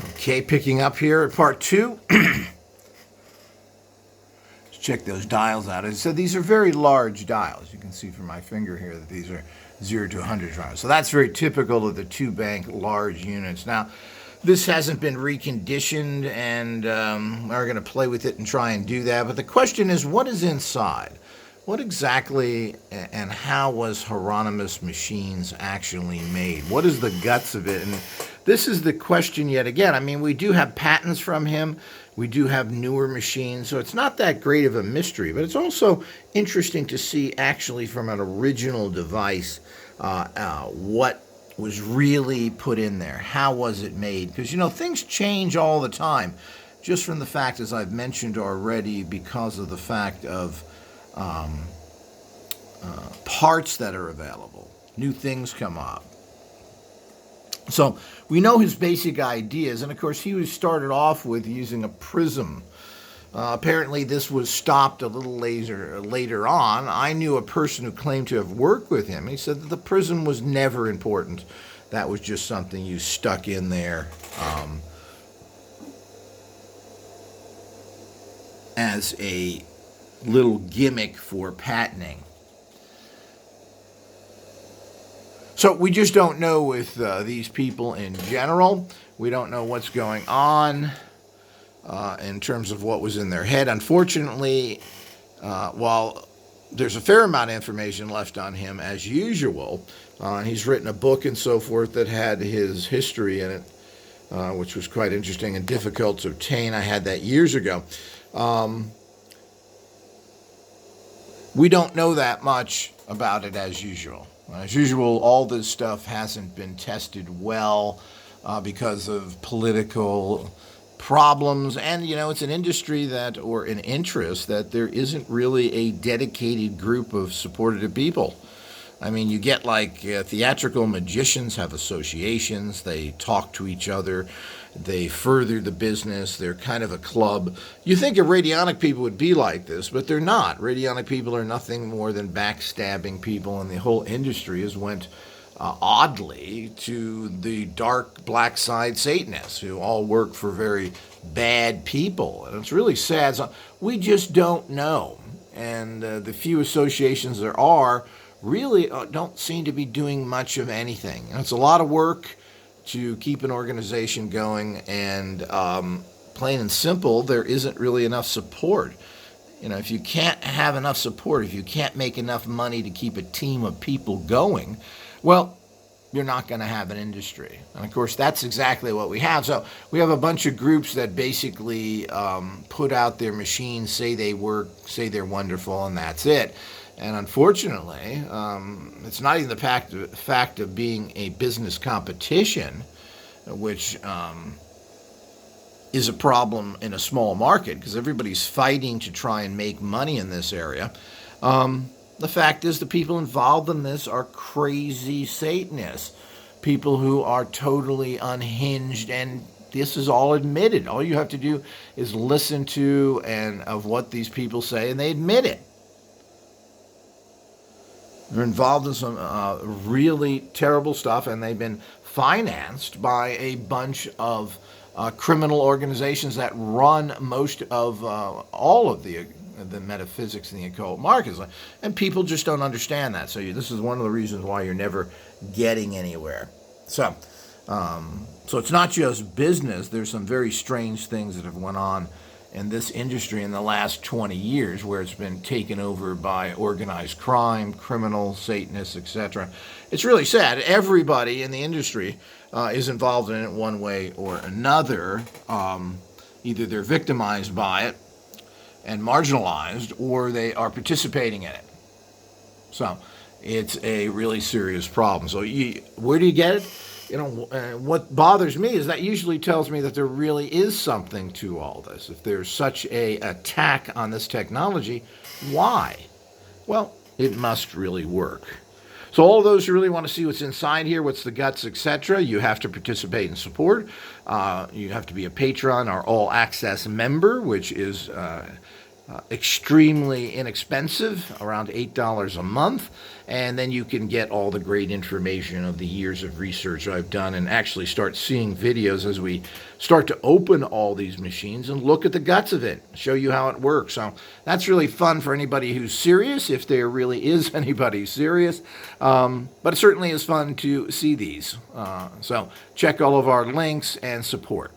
Okay, picking up here at part 2. Let's check those dials out. As I said, these are very large dials. You can see from my finger here that these are 0 to 100 dials. So that's very typical of the 2-bank large units. Now, this hasn't been reconditioned, and we're going to play with it and try and do that. But the question is, what is inside? What exactly and how was Hieronymus machines actually made? What is the guts of it? And this is the question yet again. I mean, we do have patents from him. We do have newer machines, so it's not that great of a mystery. But it's also interesting to see actually from an original device what was really put in there. How was it made? Because, you know, things change all the time, just from the fact, as I've mentioned already, because of the fact of parts that are available. New things come up. So we know his basic ideas, and of course he was started off with using a prism. Apparently this was stopped a little later on. I knew a person who claimed to have worked with him. He said that the prism was never important. That was just something you stuck in there as a little gimmick for patenting. So we just don't know with these people in general. We don't know what's going on in terms of what was in their head. Unfortunately, while there's a fair amount of information left on him as usual, he's written a book and so forth that had his history in it, which was quite interesting and difficult to obtain. I had that years ago. We don't know that much about it as usual. As usual, all this stuff hasn't been tested well because of political problems. And, you know, it's an industry that, or an interest that there isn't really a dedicated group of supportive people. I mean, you get like theatrical magicians have associations. They talk to each other. They further the business. They're kind of a club. You think of radionic people would be like this, but they're not. Radionic people are nothing more than backstabbing people, and the whole industry has went oddly to the dark black side Satanists who all work for very bad people. And it's really sad. So we just don't know. And the few associations there are really don't seem to be doing much of anything. And it's a lot of work to keep an organization going, and plain and simple, there isn't really enough support. You know, if you can't have enough support, if you can't make enough money to keep a team of people going, well, you're not going to have an industry. And of course, that's exactly what we have. So we have a bunch of groups that basically put out their machines, say they work, say they're wonderful, and that's it. And unfortunately, it's not even the fact of being a business competition, which is a problem in a small market because everybody's fighting to try and make money in this area. The fact is the people involved in this are crazy Satanists, people who are totally unhinged, and this is all admitted. All you have to do is listen to and of what these people say, and they admit it. They're involved in some really terrible stuff, and they've been financed by a bunch of criminal organizations that run most of all of the metaphysics and the occult markets. And people just don't understand that. So this is one of the reasons why you're never getting anywhere. So it's not just business. There's some very strange things that have went on in this industry in the last 20 years, where it's been taken over by organized crime, criminals, Satanists, etc. It's really sad. Everybody in the industry is involved in it one way or another. Either they're victimized by it and marginalized, or they are participating in it. So it's a really serious problem. So where do you get it? You know, what bothers me is that usually tells me that there really is something to all this. If there's such a attack on this technology, why? Well, it must really work. So all those who really want to see what's inside here, what's the guts, etc., you have to participate and support. You have to be a patron or all access member, which is extremely inexpensive, around $8 a month, and then you can get all the great information of the years of research I've done and actually start seeing videos as we start to open all these machines and look at the guts of it, show you how it works. So that's really fun for anybody who's serious, if there really is anybody serious, but it certainly is fun to see these. So check all of our links and support.